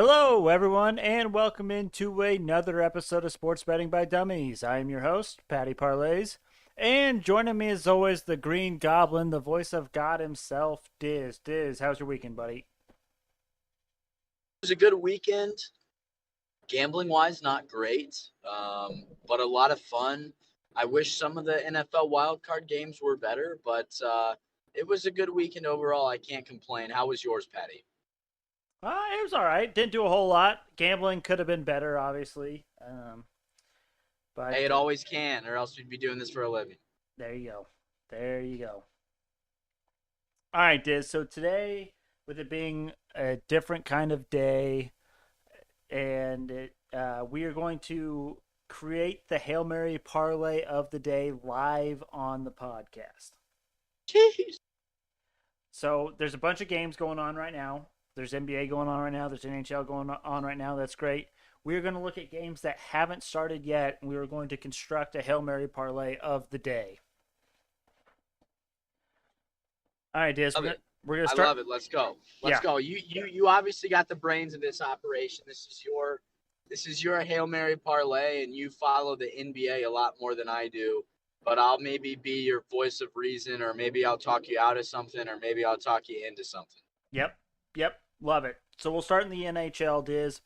Hello, everyone, and welcome into another episode of Sports Betting by Dummies. I am your host, Patty Parlays, and joining me as always, the Green Goblin, the voice of God himself, Dizz. Dizz, how's your weekend, buddy? It was a good weekend. Gambling wise, not great, but a lot of fun. I wish some of the NFL wildcard games were better, but it was a good weekend overall. I can't complain. How was yours, Patty? It was all right. Didn't do a whole lot. Gambling could have been better, obviously. But Hey, it always can, or else we'd be doing this for a living. there you go. There you go. All right, Diz. So today, with it being a different kind of day, we are going to create the Hail Mary parlay of the day live on the podcast. Jeez. So there's a bunch of games going on right now. There's NBA going on right now. There's NHL going on right now. That's great. We're going to look at games that haven't started yet, and we are going to construct a Hail Mary parlay of the day. All right, Diz. We're gonna start. I love it. Let's go. Let's go. You obviously got the brains of this operation. This is your Hail Mary parlay, and you follow the NBA a lot more than I do. But I'll maybe be your voice of reason, or maybe I'll talk you out of something, or maybe I'll talk you into something. Yep. Love it. So we'll start in the NHL, Diz.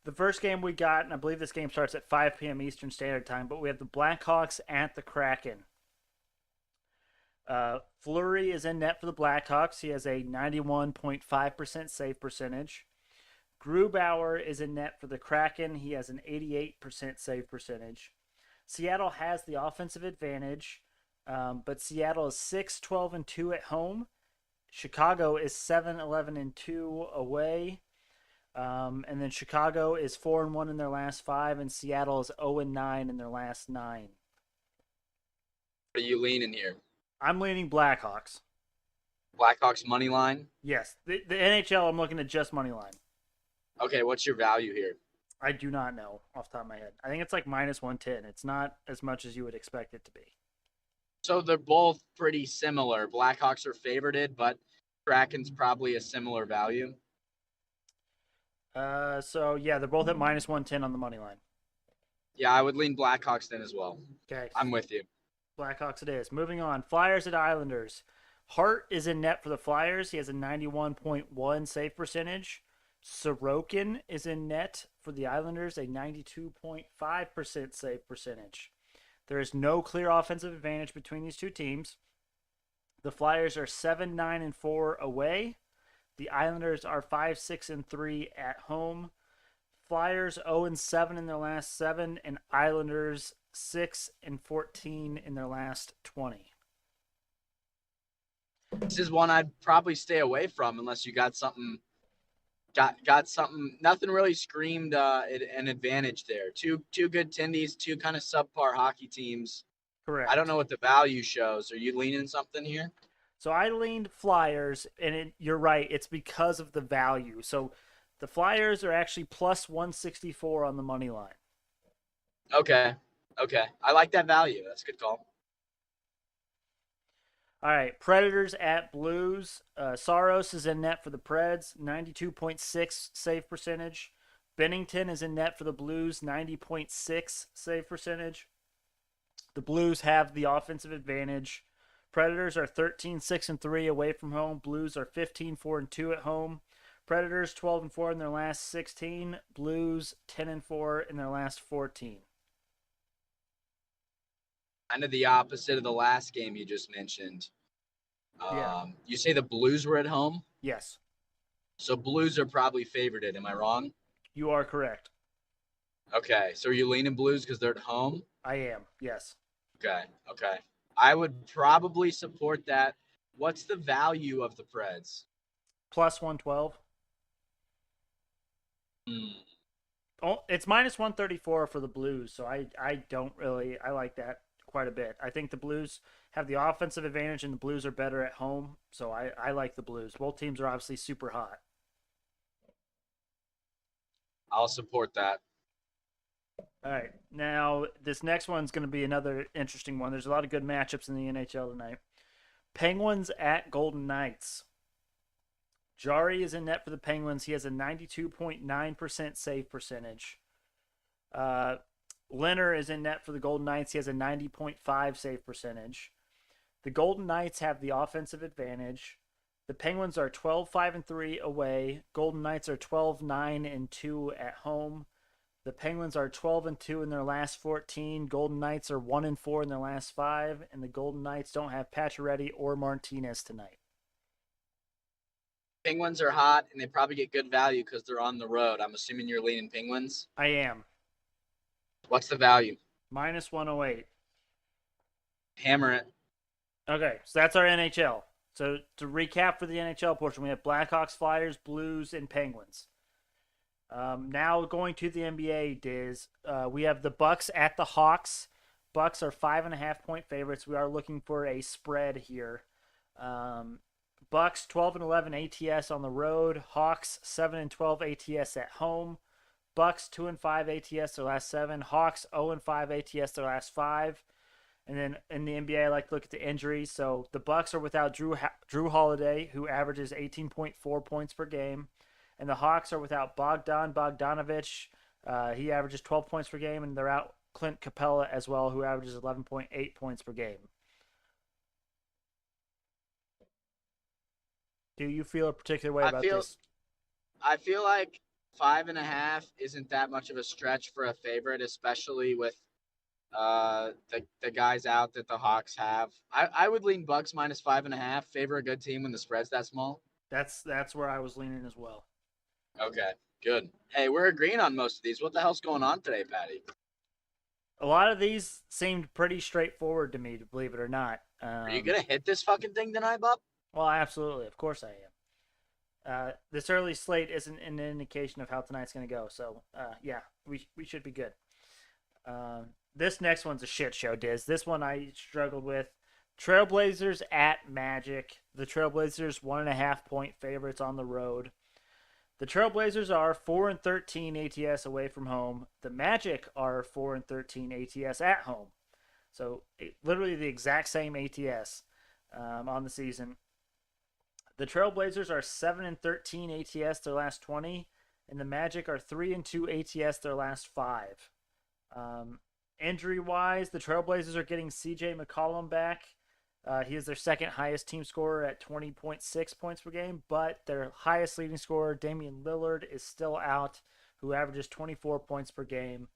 The first game we got, and I believe this game starts at 5 p.m. Eastern Standard Time, but we have the Blackhawks at the Kraken. Fleury is in net for the Blackhawks. He has a 91.5% save percentage. Grubauer is in net for the Kraken. He has an 88% save percentage. Seattle has the offensive advantage, but Seattle is 6-12-2 at home. Chicago is 7-11-2 away. And then Chicago is 4-1 in their last 5, and Seattle is 0-9 in their last 9. What are you leaning here? I'm leaning Blackhawks. Blackhawks money line? Yes. The NHL, I'm looking at just money line. Okay, what's your value here? I do not know off the top of my head. I think it's like minus 110. It's not as much as you would expect it to be. So they're both pretty similar. Blackhawks are favorited, but Kraken's probably a similar value. So yeah, they're both at minus 110 on the money line. Yeah, I would lean Blackhawks then as well. Okay. I'm with you. Blackhawks it is. Moving on. Flyers at Islanders. Hart is in net for the Flyers. He has a 91.1 save percentage. Sorokin is in net for the Islanders, a 92.5% save percentage. There is no clear offensive advantage between these two teams. The Flyers are 7-9-4 away. The Islanders are 5-6-3 at home. Flyers 0-7 in their last 7, and Islanders 6-14 in their last 20. This is one I'd probably stay away from unless you got something. Got something. Nothing really screamed an advantage there. Two good tendies, two kind of subpar hockey teams. Correct. I don't know what the value shows. Are you leaning something here? So I leaned Flyers, and you're right. It's because of the value. So the Flyers are actually plus 164 on the money line. Okay. I like that value. That's a good call. All right, Predators at Blues. Saros is in net for the Preds, 92.6 save percentage. Bennington is in net for the Blues, 90.6 save percentage. The Blues have the offensive advantage. Predators are 13-6-3 away from home. Blues are 15-4-2 at home. Predators 12-4 in their last 16. Blues 10-4 in their last 14. Kind of the opposite of the last game you just mentioned. Yeah. You say the Blues were at home? Yes. So Blues are probably favorited. Am I wrong? You are correct. Okay. So are you leaning Blues because they're at home? I am, yes. Okay. I would probably support that. What's the value of the Preds? Plus 112. Oh, it's minus 134 for the Blues, so I like that quite a bit. I think the Blues have the offensive advantage, and the Blues are better at home, so I like the Blues. Both teams are obviously super hot. I'll support that. All right. Now, this next one's going to be another interesting one. There's a lot of good matchups in the NHL tonight. Penguins at Golden Knights. Jari is in net for the Penguins. He has a 92.9% save percentage. Leonard is in net for the Golden Knights. He has a 90.5 save percentage. The Golden Knights have the offensive advantage. The Penguins are 12-5-3 away. Golden Knights are 12-9-2 at home. The Penguins are 12-2 in their last 14. Golden Knights are 1-4 in their last 5, and the Golden Knights don't have Pacioretty or Martinez tonight. Penguins are hot, and they probably get good value because they're on the road. I'm assuming you're leaning Penguins. I am. What's the value? Minus 108. Hammer it. Okay, so that's our NHL. So to recap for the NHL portion, we have Blackhawks, Flyers, Blues, and Penguins. Now going to the NBA, Diz. We have the Bucks at the Hawks. Bucks are 5.5-point favorites. We are looking for a spread here. Bucks 12-11 ATS on the road. Hawks 7-12 ATS at home. Bucks 2-5 ATS their last 7. Hawks 0-5 ATS their last 5. And then in the NBA, I like to look at the injuries. So the Bucks are without Drew Holiday, who averages 18.4 points per game, and the Hawks are without Bogdan Bogdanovic. He averages 12 points per game, and they're out Clint Capella as well, who averages 11.8 points per game. Do you feel a particular way about this? I feel like 5.5 isn't that much of a stretch for a favorite, especially with the guys out that the Hawks have. I would lean Bucks minus 5.5. Favor a good team when the spread's that small. That's where I was leaning as well. Okay, good. Hey, we're agreeing on most of these. What the hell's going on today, Patty? A lot of these seemed pretty straightforward to me, to believe it or not. Are you gonna hit this fucking thing tonight, Bob? Well, absolutely. Of course I am. This early slate isn't an indication of how tonight's going to go. So, yeah, we should be good. This next one's a shit show, Diz. This one I struggled with. Trailblazers at Magic. The Trailblazers 1.5-point favorites on the road. The Trailblazers are 4-13 ATS away from home. The Magic are 4-13 ATS at home. So literally the exact same ATS on the season. The Trailblazers are 7-13 ATS their last 20, and the Magic are 3-2 ATS their last 5. Injury-wise, the Trailblazers are getting C.J. McCollum back. He is their second highest team scorer at 20.6 points per game, but their highest leading scorer, Damian Lillard, is still out, who averages 24 points per game.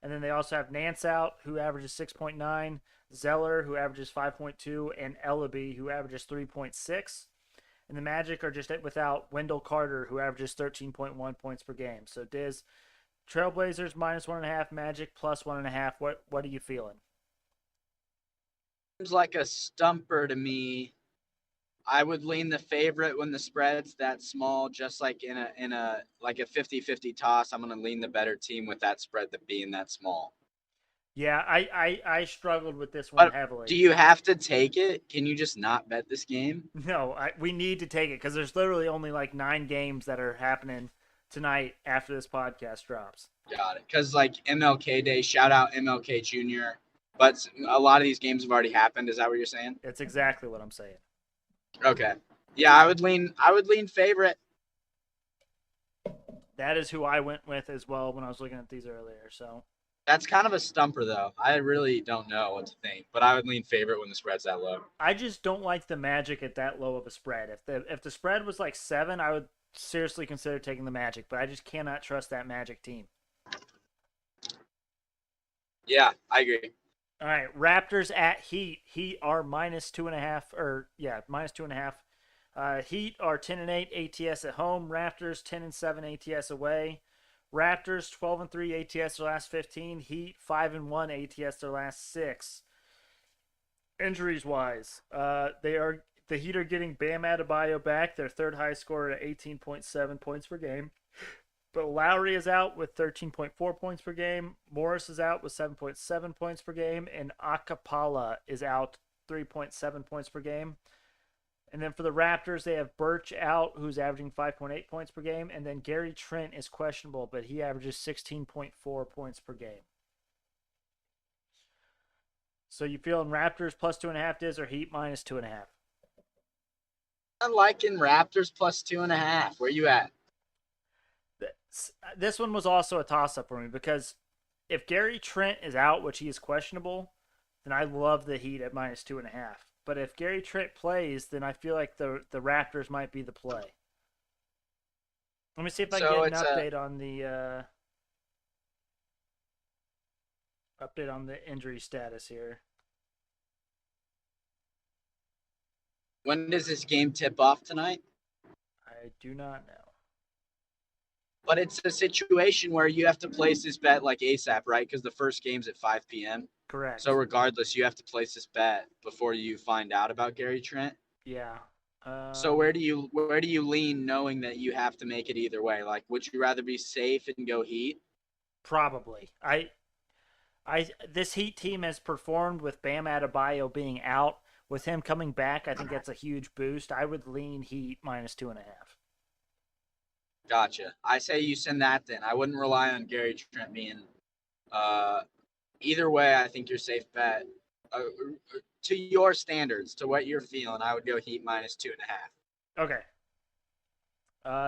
And then they also have Nance out, who averages 6.9, Zeller, who averages 5.2, and Ellaby, who averages 3.6. And the Magic are just without Wendell Carter, who averages 13.1 points per game. So, Diz, Trailblazers minus 1.5, Magic plus 1.5. What are you feeling? Seems like a stumper to me. I would lean the favorite when the spread's that small, just like in a like a 50-50 toss. I'm gonna lean the better team with that spread being that small. Yeah, I struggled with this one heavily. Do you have to take it? Can you just not bet this game? No, we need to take it because there's literally only like 9 games that are happening tonight after this podcast drops. Got it. Because like MLK Day, shout out MLK Jr. But a lot of these games have already happened. Is that what you're saying? It's exactly what I'm saying. Okay. Yeah, I would lean favorite. That is who I went with as well when I was looking at these earlier. So that's kind of a stumper though. I really don't know what to think, but I would lean favorite when the spread's that low. I just don't like the Magic at that low of a spread. If the spread was like 7, I would seriously consider taking the Magic, but I just cannot trust that Magic team. Yeah, I agree. All right, Raptors at Heat. Heat are minus 2.5, minus 2.5. Heat are 10-8 ATS at home. Raptors 10-7 ATS away. Raptors 12-3 ATS their last 15. Heat 5-1 ATS their last 6. Injuries wise, the Heat are getting Bam Adebayo back, their third highest scorer at 18.7 points per game. But Lowry is out with 13.4 points per game. Morris is out with 7.7 points per game. And Akapala is out 3.7 points per game. And then for the Raptors, they have Birch out, who's averaging 5.8 points per game. And then Gary Trent is questionable, but he averages 16.4 points per game. So you feeling Raptors plus 2.5, Diz, or Heat minus 2.5? I'm liking Raptors plus 2.5. Where you at? This one was also a toss up for me because if Gary Trent is out, which he is questionable, then I love the Heat at -2.5. But if Gary Trent plays, then I feel like the Raptors might be the play. Let me see if I can So get an it's a update on the injury status here. when does this game tip off tonight? I do not know. But it's a situation where you have to place this bet like ASAP, right? Because the first game's at 5 p.m. Correct. So regardless, you have to place this bet before you find out about Gary Trent. Yeah. So where do you lean, knowing that you have to make it either way? Like, would you rather be safe and go Heat? Probably. This Heat team has performed with Bam Adebayo being out. With him coming back, I think that's a huge boost. I would lean Heat -2.5. Gotcha. I say you send that then. I wouldn't rely on Gary Trent being. Uh, either way, I think you're safe bet. To your standards, to what you're feeling, I would go Heat -2.5. Okay.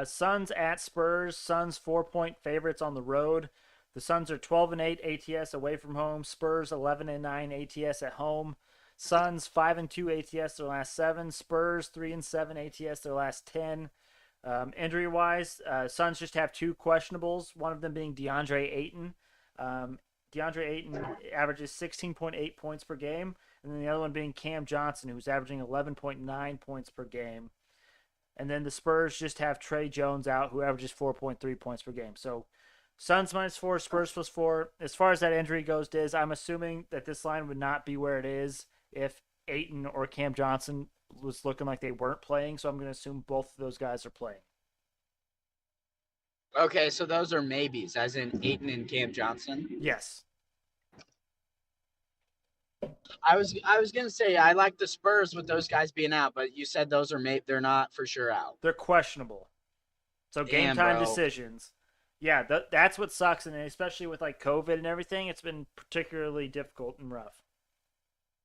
Suns at Spurs. Suns 4-point favorites on the road. The Suns are 12-8 ATS away from home. Spurs 11-9 ATS at home. Suns 5-2 ATS their last 7. Spurs 3-7 ATS their last 10. Injury wise, Suns just have 2 questionables. One of them being DeAndre Ayton. DeAndre Ayton averages 16.8 points per game, and then the other one being Cam Johnson, who's averaging 11.9 points per game. And then the Spurs just have Trey Jones out, who averages 4.3 points per game. So Suns -4, Spurs +4. As far as that injury goes, Diz, I'm assuming that this line would not be where it is if Ayton or Cam Johnson was looking like they weren't playing. So I'm going to assume both of those guys are playing. Okay, so those are maybes, as in Ayton and Cam Johnson. Yes. I was gonna say I like the Spurs with those guys being out, but you said those are they're not for sure out. They're questionable. So game time decisions. Yeah, that's what sucks, and especially with like COVID and everything, it's been particularly difficult and rough.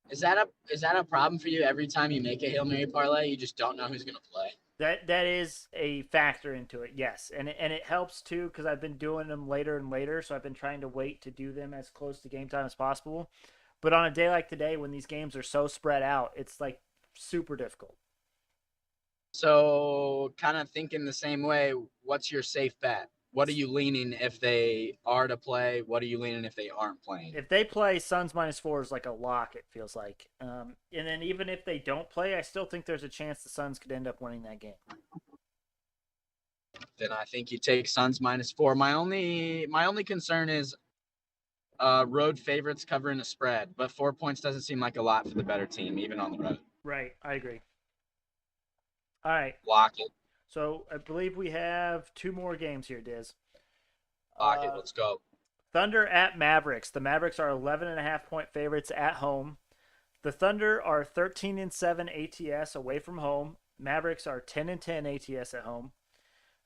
Is that a problem for you every time you make a Hail Mary parlay? You just don't know who's gonna play. That is a factor into it, yes, and it helps too because I've been doing them later and later, so I've been trying to wait to do them as close to game time as possible. But on a day like today, when these games are so spread out, it's like super difficult. So, kind of thinking the same way. What's your safe bet? What are you leaning if they are to play? What are you leaning if they aren't playing? If they play, Suns -4 is like a lock, it feels like. And then even if they don't play, I still think there's a chance the Suns could end up winning that game. Then I think you take Suns -4. My only concern is road favorites covering a spread, but 4 points doesn't seem like a lot for the better team, even on the road. Right, I agree. All right. Lock it. So I believe we have 2 more games here, Diz. Lock it. Let's go. Thunder at Mavericks. The Mavericks are 11.5-point favorites at home. The Thunder are 13-7 ATS away from home. Mavericks are 10-10 ATS at home.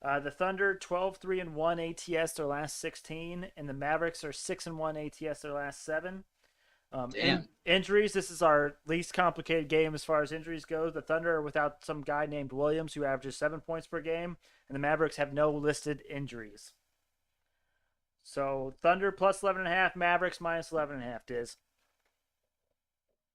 The Thunder 12-3-1 ATS their last 16, and the Mavericks are 6-1 ATS their last 7. Injuries. This is our least complicated game as far as injuries goes. The Thunder are without some guy named Williams who averages 7 points per game, and the Mavericks have no listed injuries. So Thunder plus 11.5, Mavericks -11.5. Diz.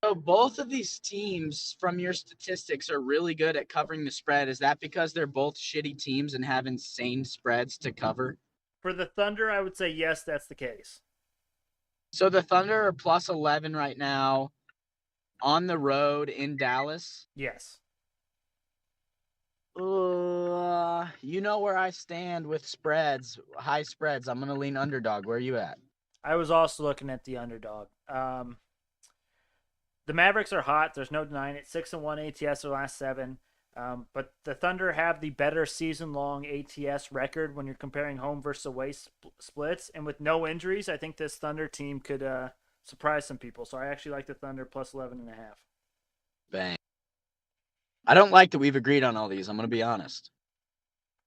So both of these teams, from your statistics, are really good at covering the spread. Is that because they're both shitty teams and have insane spreads to cover? For the Thunder, I would say yes, that's the case. So the Thunder are plus 11 right now on the road in Dallas. Yes. You know where I stand with spreads, high spreads. I'm going to lean underdog. Where are you at? I was also looking at the underdog. The Mavericks are hot. There's no denying it. 6-1 ATS their last 7. But the Thunder have the better season-long ATS record when you're comparing home versus away splits. And with no injuries, I think this Thunder team could surprise some people. So I actually like the Thunder plus 11.5. Bang. I don't like that we've agreed on all these. I'm going to be honest.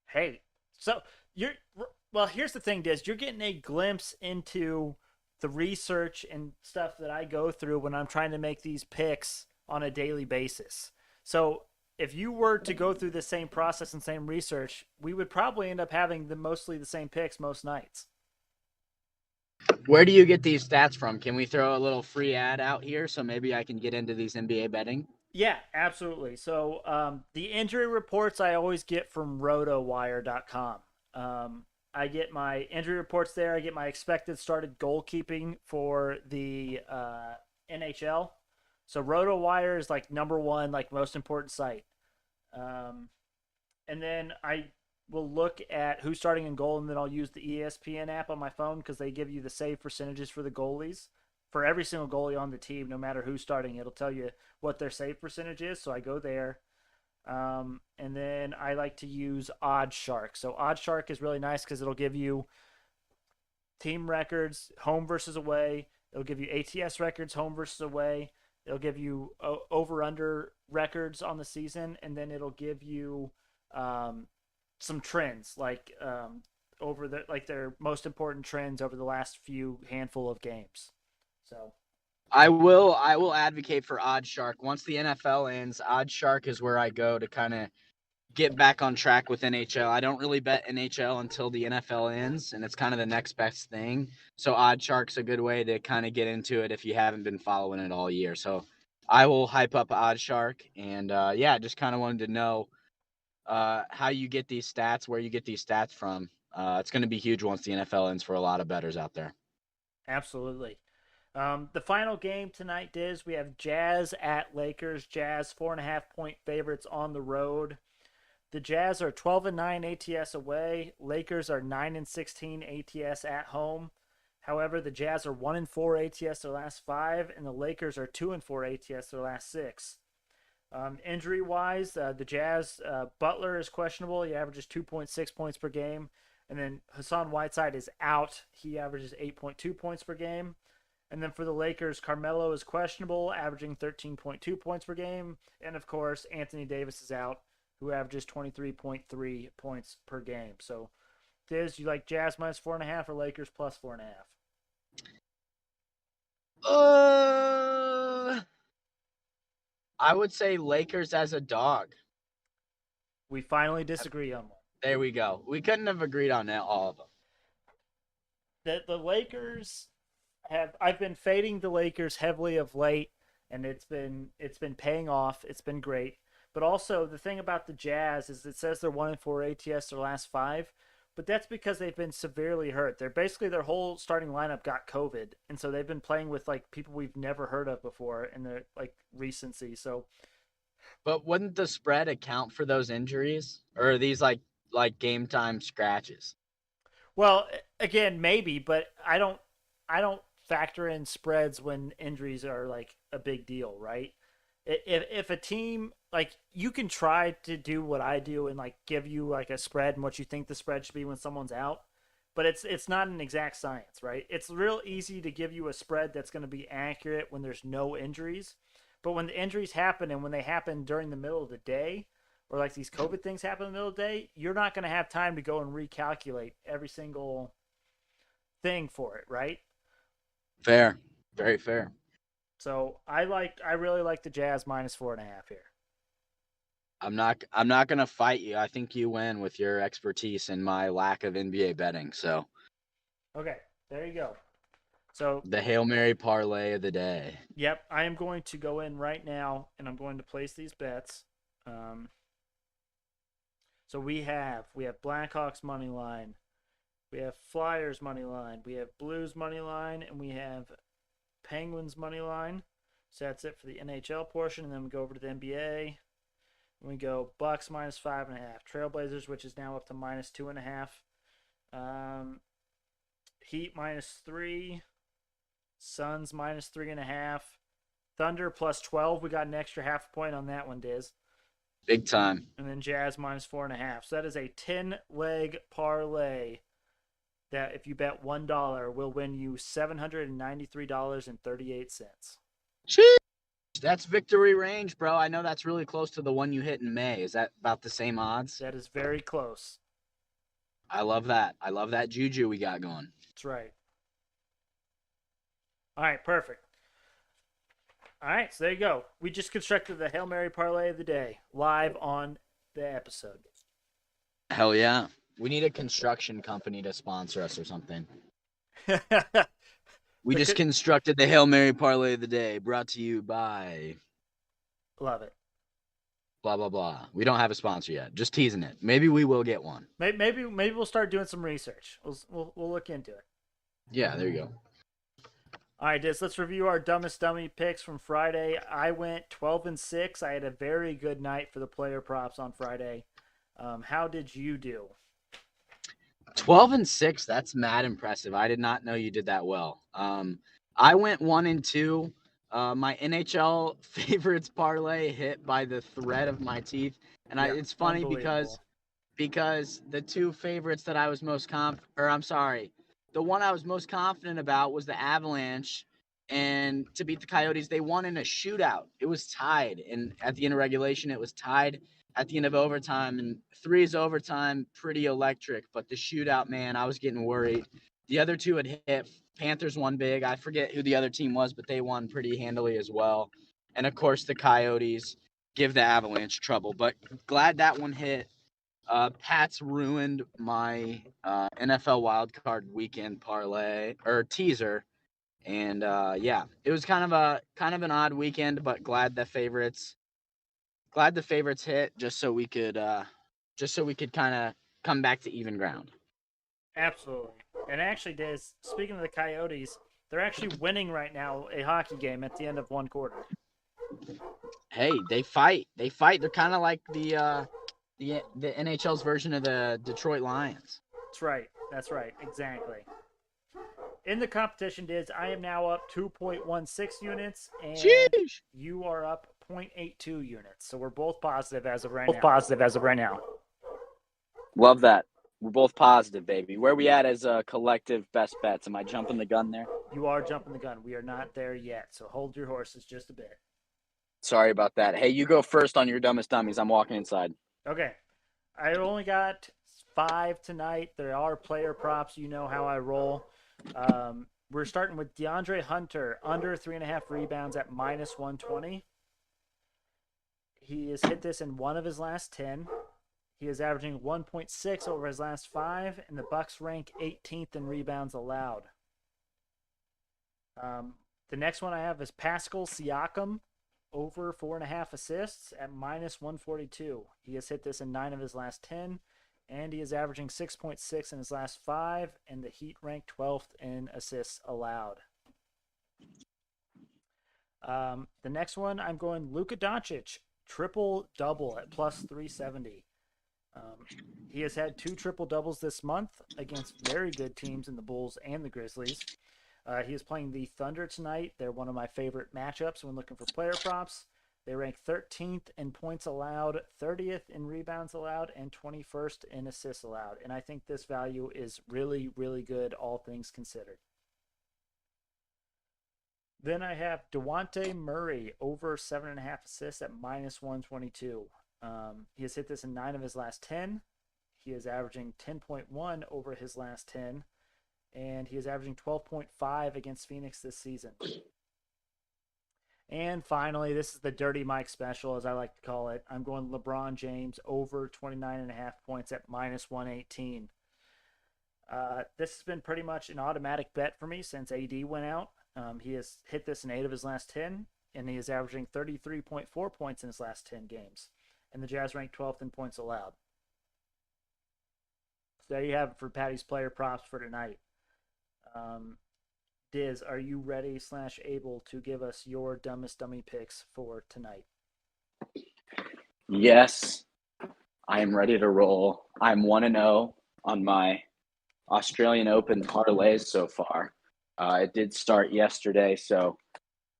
Hey, so here's the thing, Diz. You're getting a glimpse into the research and stuff that I go through when I'm trying to make these picks on a daily basis. So if you were to go through the same process and same research, we would probably end up having mostly the same picks most nights. Where do you get these stats from? Can we throw a little free ad out here so maybe I can get into these NBA betting? Yeah, absolutely. So the injury reports I always get from rotowire.com. I get my injury reports there. I get my expected started goalkeeping for the NHL. So RotoWire is like number one, like most important site. Um, and then I will look at who's starting in goal, and then I'll use the ESPN app on my phone because they give you the save percentages for the goalies for every single goalie on the team, no matter who's starting. It'll tell you what their save percentage is. So I go there. And then I like to use Odd Shark. So Odd Shark is really nice because it'll give you team records, home versus away. It'll give you ATS records, home versus away. It'll give you over under records on the season, and then it'll give you some trends over their most important trends over the last few handful of games. So I will advocate for Odd Shark. Once the NFL ends, Odd Shark is where I go to kind of get back on track with NHL. I don't really bet NHL until the NFL ends, and it's kind of the next best thing. So Odd Shark's a good way to kind of get into it if you haven't been following it all year. So I will hype up Odd Shark, and yeah, just kind of wanted to know how you get these stats, where you get these stats from. It's going to be huge once the NFL ends for a lot of bettors out there. absolutely. The final game tonight, Diz, we have Jazz at Lakers. Jazz 4.5 point favorites on the road. The Jazz are 12-9 ATS away. Lakers are 9-16 ATS at home. However, the Jazz are 1-4 ATS their last 5, and the Lakers are 2-4 ATS their last 6. Injury wise, the Jazz Butler is questionable. He averages 2.6 points per game, and then Hassan Whiteside is out. He averages 8.2 points per game. And then for the Lakers, Carmelo is questionable, averaging 13.2 points per game. And of course, Anthony Davis is out, who averages 23.3 points per game. So, Diz, you like Jazz minus 4.5 or Lakers plus 4.5? I would say Lakers as a dog. We finally disagree on one. There we go. We couldn't have agreed on that, all of them. The Lakers I've been fading the Lakers heavily of late, and it's been paying off. It's been great. But also the thing about the Jazz is it says they're 1-4 ATS their last 5, but that's because they've been severely hurt. They're basically their whole starting lineup got COVID, and so they've been playing with like people we've never heard of before in their like recency. So, but wouldn't the spread account for those injuries, or are these like game time scratches? well, again, maybe, but I don't factor in spreads when injuries are like a big deal, right? If a team like you can try to do what I do and like give you like a spread and what you think the spread should be when someone's out, but it's not an exact science, right? It's real easy to give you a spread that's going to be accurate when there's no injuries, but when the injuries happen and when they happen during the middle of the day or like these COVID things happen in the middle of the day, you're not going to have time to go and recalculate every single thing for it, right? Fair, very fair. So I really like the Jazz minus 4.5 here. I'm not gonna fight you. I think you win with your expertise and my lack of NBA betting. So Okay, there you go. So the Hail Mary parlay of the day. yep, I am going to go in right now and I'm going to place these bets. Um, so we have Blackhawks money line, we have Flyers money line, we have Blues money line, and we have Penguins money line. So that's it for the NHL portion, and then we go over to the NBA. We go Bucks minus 5.5, Trailblazers, which is now up to minus 2.5, Heat minus 3, Suns minus 3.5, Thunder plus 12. We got an extra half a point on that one, Diz. Big time. And then Jazz minus 4.5. So that is a 10-leg parlay that if you bet $1 will win you $793.38. Jeez, that's victory range, bro. I know that's really close to the one you hit in May. Is that about the same odds? That is very close. I love that. I love that juju we got going. That's right. All right, perfect. All right, so there you go. We just constructed the Hail Mary parlay of the day live on the episode. Hell yeah. We need a construction company to sponsor us or something. We just constructed the Hail Mary parlay of the day, brought to you by Love it. blah blah blah. We don't have a sponsor yet. Just teasing it. Maybe we will get one. Maybe we'll start doing some research. We'll look into it. Yeah, there you go. All right, Diz, let's review our dumbest dummy picks from Friday. I went 12-6. I had a very good night for the player props on Friday. How did you do? 12-6. That's mad impressive. I did not know you did that well. I went 1-2. My NHL favorites parlay hit by the thread of my teeth, and it's funny because the two favorites that I was most the one I was most confident about was the Avalanche, and to beat the Coyotes, they won in a shootout. It was tied, and at the end of regulation, it was tied. At the end of overtime, and 3 is overtime, pretty electric. But the shootout, man, I was getting worried. The other two had hit. Panthers won big. I forget who the other team was, but they won pretty handily as well. And, of course, the Coyotes give the Avalanche trouble. But glad that one hit. Pats ruined my NFL wildcard weekend parlay or teaser. And, yeah, it was kind of an odd weekend, but glad the favorites hit just so we could kind of come back to even ground. Absolutely. And actually, Diz, speaking of the Coyotes, they're actually winning right now a hockey game at the end of one quarter. Hey, they fight. They're kind of like the NHL's version of the Detroit Lions. That's right. Exactly. In the competition, Diz, I am now up 2.16 units, and Sheesh. You are up 0.82 units. So we're both positive as of right now. Love that. We're both positive, baby. Where are we at as a collective best bets? Am I jumping the gun there? You are jumping the gun. We are not there yet, so hold your horses just a bit. Sorry about that. Hey, you go first on your dumbest dummies. I'm walking inside. Okay. I only got 5 tonight. There are player props. You know how I roll. We're starting with DeAndre Hunter, under 3.5 rebounds at -120. He has hit this in 1 of his last 10. He is averaging 1.6 over his last 5, and the Bucks rank 18th in rebounds allowed. The next one I have is Pascal Siakam, over 4.5 assists at -142. He has hit this in 9 of his last 10, and he is averaging 6.6 in his last 5, and the Heat rank 12th in assists allowed. The next one, I'm going Luka Doncic, triple-double at +370. He has had 2 triple-doubles this month against very good teams in the Bulls and the Grizzlies. He is playing the Thunder tonight. They're one of my favorite matchups when looking for player props. They rank 13th in points allowed, 30th in rebounds allowed, and 21st in assists allowed. And I think this value is really, really good, all things considered. Then I have DeJounte Murray, over 7.5 assists at -122. He has hit this in 9 of his last 10. He is averaging 10.1 over his last 10. And he is averaging 12.5 against Phoenix this season. And finally, this is the Dirty Mike special, as I like to call it. I'm going LeBron James, over 29.5 points at -118. This has been pretty much an automatic bet for me since AD went out. He has hit this in 8 of his last 10, and he is averaging 33.4 points in his last 10 games. And the Jazz rank 12th in points allowed. So there you have it for Patty's player props for tonight. Diz, are you ready / able to give us your dumbest dummy picks for tonight? Yes, I am ready to roll. I'm 1-0 on my Australian Open parlays so far. It did start yesterday, so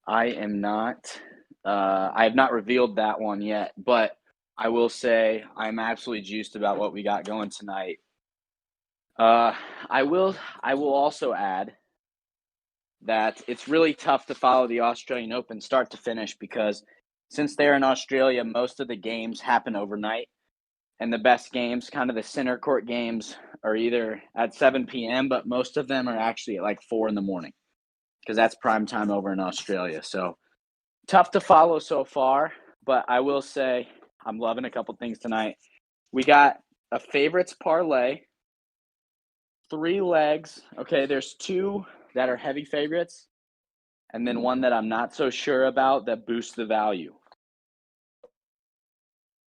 I am not. I have not revealed that one yet, but I will say I'm absolutely juiced about what we got going tonight. I will also add that it's really tough to follow the Australian Open start to finish because since they're in Australia, most of the games happen overnight. And the best games, kind of the center court games, are either at 7 p.m., but most of them are actually at like 4 in the morning because that's prime time over in Australia. So Tough to follow so far, but I will say I'm loving a couple things tonight. We got a favorites parlay, 3 legs. Okay, there's 2 that are heavy favorites, and then one that I'm not so sure about that boosts the value.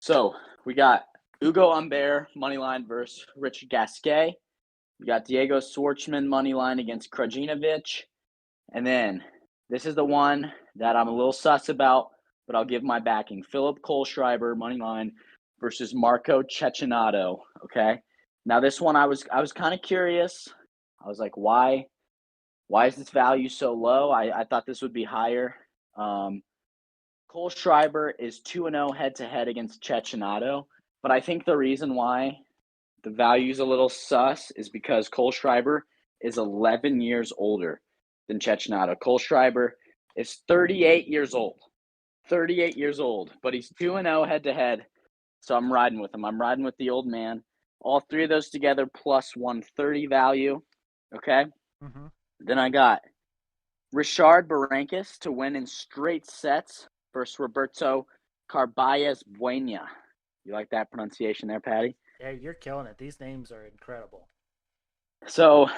So we got Ugo Humbert money line versus Richard Gasquet. We got Diego Schwartzman money line against Krajinovic. And then this is the one that I'm a little sus about, but I'll give my backing. Philip Kohlschreiber money line versus Marco Cecchinato. Okay. Now this one I was kind of curious. I was like, why is this value so low? I thought this would be higher. Kohlschreiber is 2-0 head-to-head against Cecchinato, but I think the reason why the value's a little sus is because Kohlschreiber is 11 years older than Cecchinato. Kohlschreiber is 38 years old. 38 years old, but he's 2-0 head-to-head, so I'm riding with him. I'm riding with the old man. All 3 of those together plus 130 value, okay? Mm-hmm. Then I got Richard Berankis to win in straight sets versus Roberto Carballes Buena. You like that pronunciation there, Patty? Yeah, you're killing it. These names are incredible. So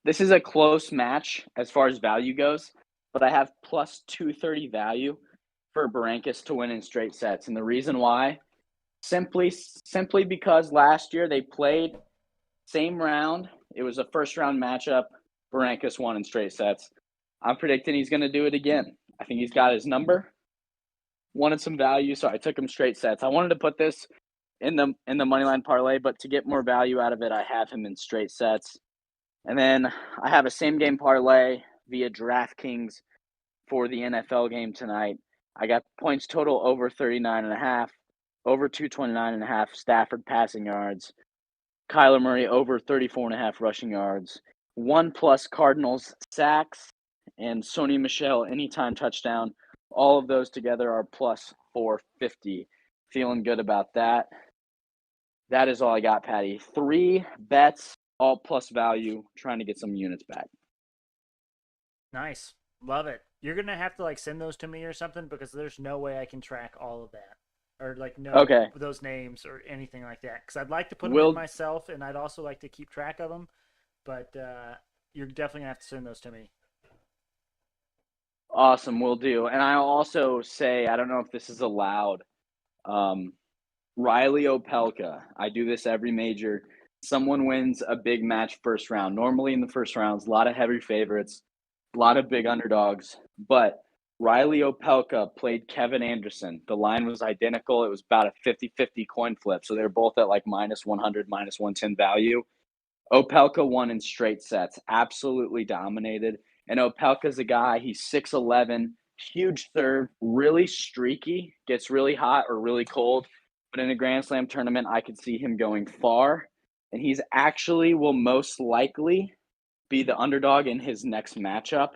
this is a close match as far as value goes, but I have plus 230 value for Berankis to win in straight sets. And the reason why, simply because last year they played same round. It was a first-round matchup. Berankis won in straight sets. I'm predicting he's going to do it again. I think he's got his number. Wanted some value, so I took him straight sets. I wanted to put this in the moneyline parlay, but to get more value out of it, I have him in straight sets. And then I have a same game parlay via DraftKings for the NFL game tonight. I got points total over 39.5, over 229.5 Stafford passing yards, Kyler Murray over 34.5 rushing yards, 1+ Cardinals sacks, and Sony Michel anytime touchdown. All of those together are plus 450. Feeling good about that. That is all I got, Patty. 3 bets, all plus value, trying to get some units back. Nice. Love it. You're going to have to send those to me or something because there's no way I can track all of that or know those names or anything like that. Because I'd like to put them in myself and I'd also like to keep track of them. But you're definitely going to have to send those to me. Awesome, will do. And I'll also say, I don't know if this is allowed, Riley Opelka. I do this every major. Someone wins a big match first round. Normally in the first rounds, a lot of heavy favorites, a lot of big underdogs. But Riley Opelka played Kevin Anderson. The line was identical. It was about a 50-50 coin flip. So they're both at minus 100, minus 110 value. Opelka won in straight sets. Absolutely dominated. And Opelka's a guy, he's 6'11", huge serve, really streaky, gets really hot or really cold. But in a Grand Slam tournament, I could see him going far. And he's actually will most likely be the underdog in his next matchup.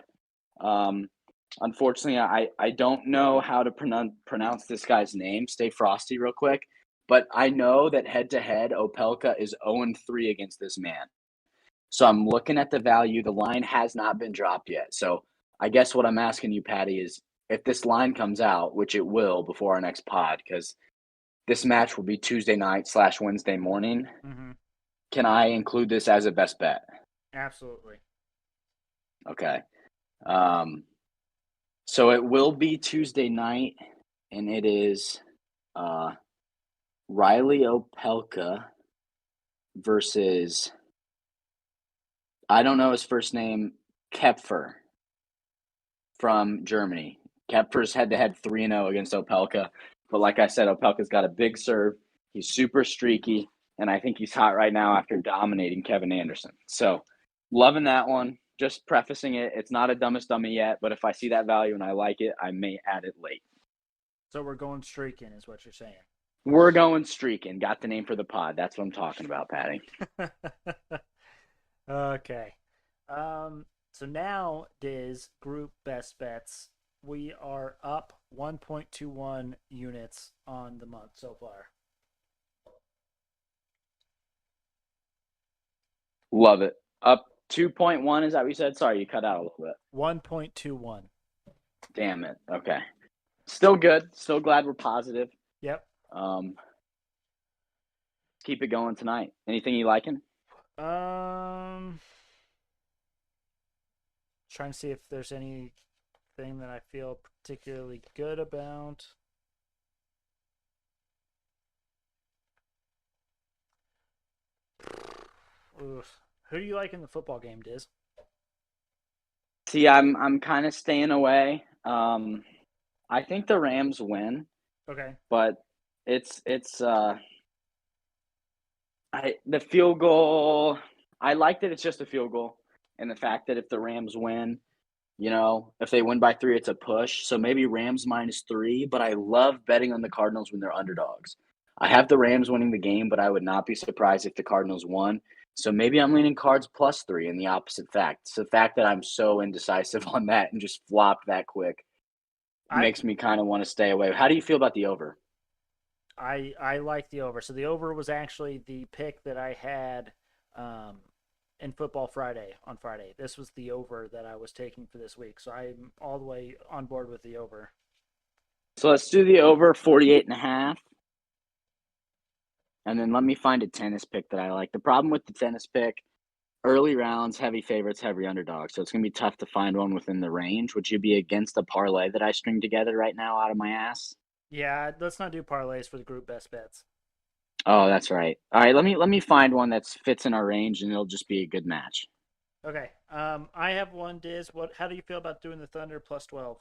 Unfortunately, I don't know how to pronounce this guy's name. Stay frosty real quick. But I know that head-to-head, Opelka is 0-3 against this man. So I'm looking at the value. The line has not been dropped yet. So I guess what I'm asking you, Patty, is if this line comes out, which it will before our next pod, because this match will be Tuesday night / Wednesday morning, can I include this as a best bet? Absolutely. Okay. So it will be Tuesday night, and it is Riley Opelka versus, I don't know his first name, Kepfer from Germany. Kepfer's head-to-head 3-0 against Opelka. But like I said, Opelka's got a big serve. He's super streaky, and I think he's hot right now after dominating Kevin Anderson. So loving that one. Just prefacing it, it's not a dumbest dummy yet, but if I see that value and I like it, I may add it late. So we're going streaking is what you're saying. We're going streaking. Got the name for the pod. That's what I'm talking about, Patty. Okay. So now, Diz, group best bets. We are up 1.21 units on the month so far. Love it. Up 2.1, is that what you said? Sorry, you cut out a little bit. 1.21. Damn it. Okay. Still good. Still glad we're positive. Yep. Keep it going tonight. Anything you liking? Trying to see if there's anything that I feel particularly good about. Oof. Who do you like in the football game, Diz? See, I'm kind of staying away. I think the Rams win, Okay. but it's the field goal. I like that it's just a field goal, and the fact that if the Rams win, if they win by 3, it's a push. So maybe Rams -3. But I love betting on the Cardinals when they're underdogs. I have the Rams winning the game, but I would not be surprised if the Cardinals won. So maybe I'm leaning Cards +3 in the opposite fact. It's the fact that I'm so indecisive on that and just flopped that quick makes me kind of want to stay away. How do you feel about the over? I like the over. So the over was actually the pick that I had in Football Friday on Friday. This was the over that I was taking for this week. So I'm all the way on board with the over. So let's do the over 48.5. And then let me find a tennis pick that I like. The problem with the tennis pick, early rounds, heavy favorites, heavy underdogs. So it's going to be tough to find one within the range. Would you be against the parlay that I string together right now out of my ass? Yeah, let's not do parlays for the group best bets. Oh, that's right. All right, let me find one that fits in our range, and it'll just be a good match. Okay. I have one, Diz. How do you feel about doing the Thunder +12?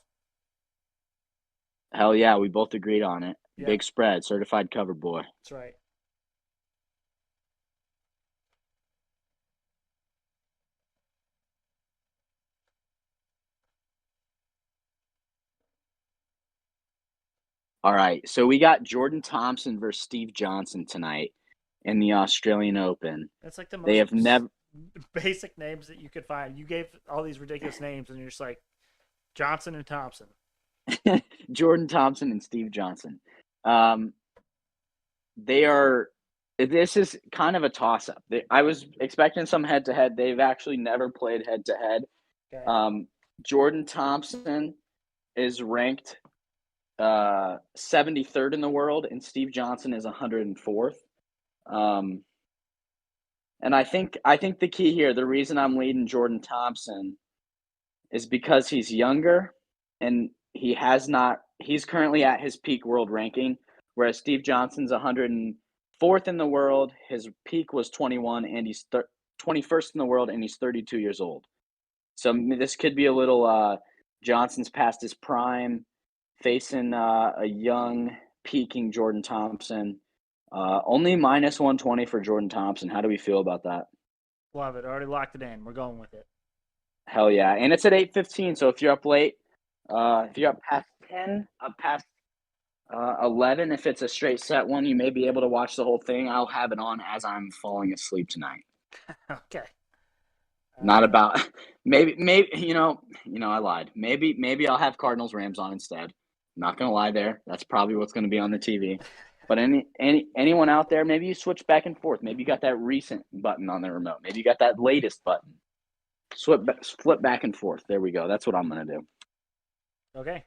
Hell yeah, we both agreed on it. Yeah. Big spread, certified cover boy. That's right. All right, so we got Jordan Thompson versus Steve Johnson tonight in the Australian Open. That's like the most They have never basic names that you could find. You gave all these ridiculous names, and you're just like Johnson and Thompson. Jordan Thompson and Steve Johnson. This is kind of a toss-up. I was expecting some head-to-head. They've actually never played head-to-head. Okay. Jordan Thompson is ranked 73rd in the world, and Steve Johnson is 104th. And I think the key here, the reason I'm leading Jordan Thompson is because he's younger and he's currently at his peak world ranking, whereas Steve Johnson's 104th in the world. His peak was 21 and he's 21st in the world and he's 32 years old. So this could be a little Johnson's past his prime, facing a young, peaking Jordan Thompson. Only -120 for Jordan Thompson. How do we feel about that? Love it. Already locked it in. We're going with it. Hell yeah. And it's at 8:15, so if you're up late, if you're up past 10, up past 11, if it's a straight set one, you may be able to watch the whole thing. I'll have it on as I'm falling asleep tonight. Okay. Not about maybe I lied. Maybe I'll have Cardinals Rams on instead. Not gonna lie there. That's probably what's gonna be on the TV. But anyone out there, maybe you switch back and forth. Maybe you got that recent button on the remote. Maybe you got that latest button. Flip back and forth. There we go. That's what I'm gonna do. Okay.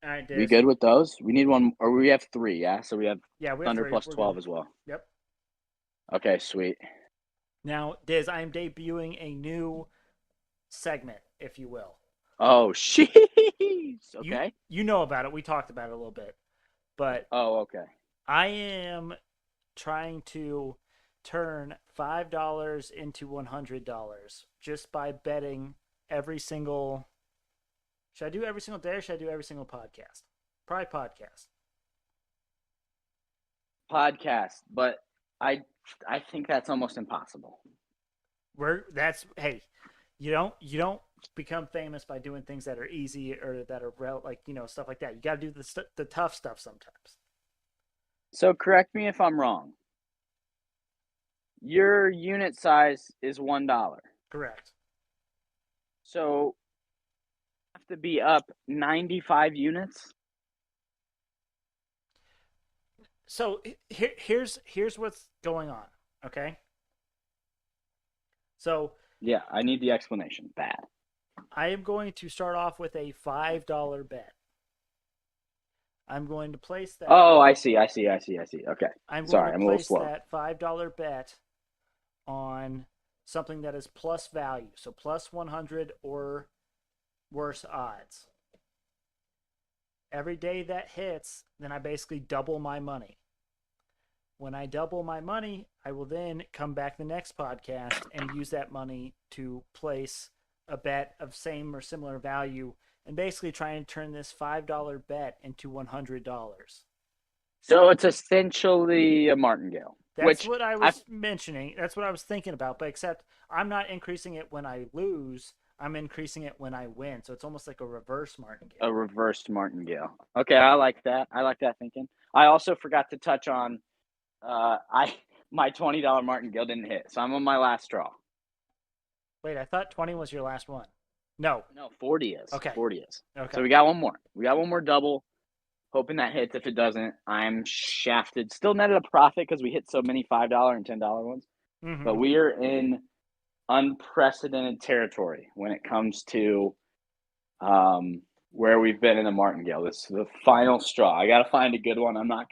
All right, Diz. We good with those? We need one, or we have 3, yeah? So we have Thunder three. +12 as well. Yep. Okay, sweet. Now, Diz, I am debuting a new segment, if you will. Oh, jeez. Okay. You know about it. We talked about it a little bit. But okay. I am trying to turn $5 into $100 just by betting every single. Should I do every single day or should I do every single podcast? Probably podcast. Podcast, but I think that's almost impossible. Hey, you don't become famous by doing things that are easy or that are stuff like that. You got to do the tough stuff sometimes. So correct me if I'm wrong. Your unit size is $1. Correct. So you have to be up 95 units. So here's what's going on. Okay. So yeah, I need the explanation. Bad. I am going to start off with a $5 bet. I'm going to place that. Oh, I see. Okay. I'm Sorry, going I'm to a little place slow. that $5 bet on something that is plus value. So plus 100 or worse odds. Every day that hits, then I basically double my money. When I double my money, I will then come back the next podcast and use that money to place a bet of same or similar value and basically try and turn this $5 bet into $100. So it's essentially a martingale, That's which what I I was mentioning. That's what I was thinking about. But except I'm not increasing it when I lose. I'm increasing it when I win. So it's almost like a reverse martingale. a reversed martingale. Okay, I like that. I like that thinking. I also forgot to touch on my $20 martingale didn't hit, so I'm on my last straw. Wait, I thought 20 was your last one. No. No, 40 is. Okay. 40 is. Okay. So we got one more. We got one more double. Hoping that hits. If it doesn't, I'm shafted. Still netted a profit because we hit so many $5 and $10 ones. Mm-hmm. But we are in unprecedented territory when it comes to where we've been in the martingale. This is the final straw. I got to find a good one. I'm not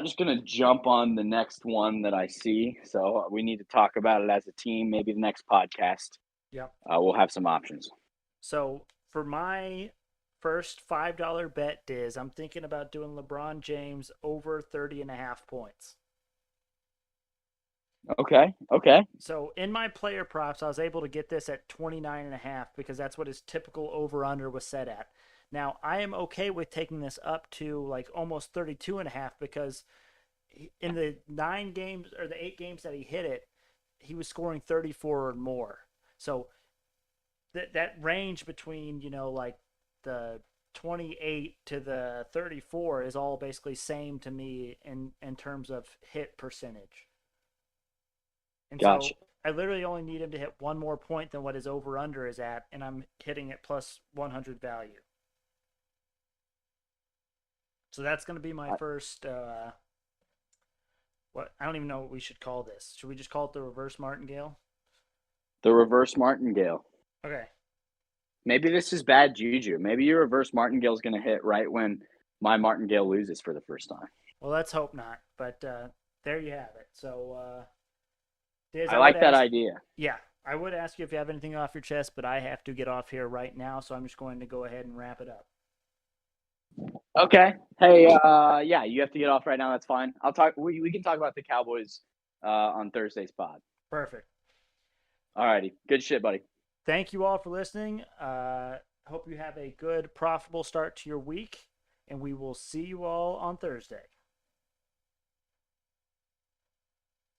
just gonna jump on the next one that I see. So we need to talk about it as a team. Maybe the next podcast. Yep. We'll have some options. So for my first $5 bet, Diz, I'm thinking about doing LeBron James over 30.5 points. Okay. So in my player props, I was able to get this at 29.5 because that's what his typical over-under was set at. Now, I am okay with taking this up to like almost 32.5 because in the 9 games or the 8 games that he hit it, he was scoring 34 or more. So that range between, like the 28 to the 34 is all basically same to me in terms of hit percentage. And gotcha. So I literally only need him to hit one more point than what his over-under is at, and I'm hitting it plus 100 value. So that's going to be my first, what I don't even know what we should call this. Should we just call it the reverse martingale? The reverse martingale. Okay. Maybe this is bad juju. Maybe your reverse martingale is going to hit right when my martingale loses for the first time. Well, let's hope not. But there you have it. So, Diz, I like that idea. Yeah, I would ask you if you have anything off your chest, but I have to get off here right now, so I'm just going to go ahead and wrap it up. Okay. Hey, yeah, you have to get off right now. That's fine. I'll talk. We can talk about the Cowboys on Thursday's pod. Perfect. All righty. Good shit, buddy. Thank you all for listening. Hope you have a good, profitable start to your week, and we will see you all on Thursday.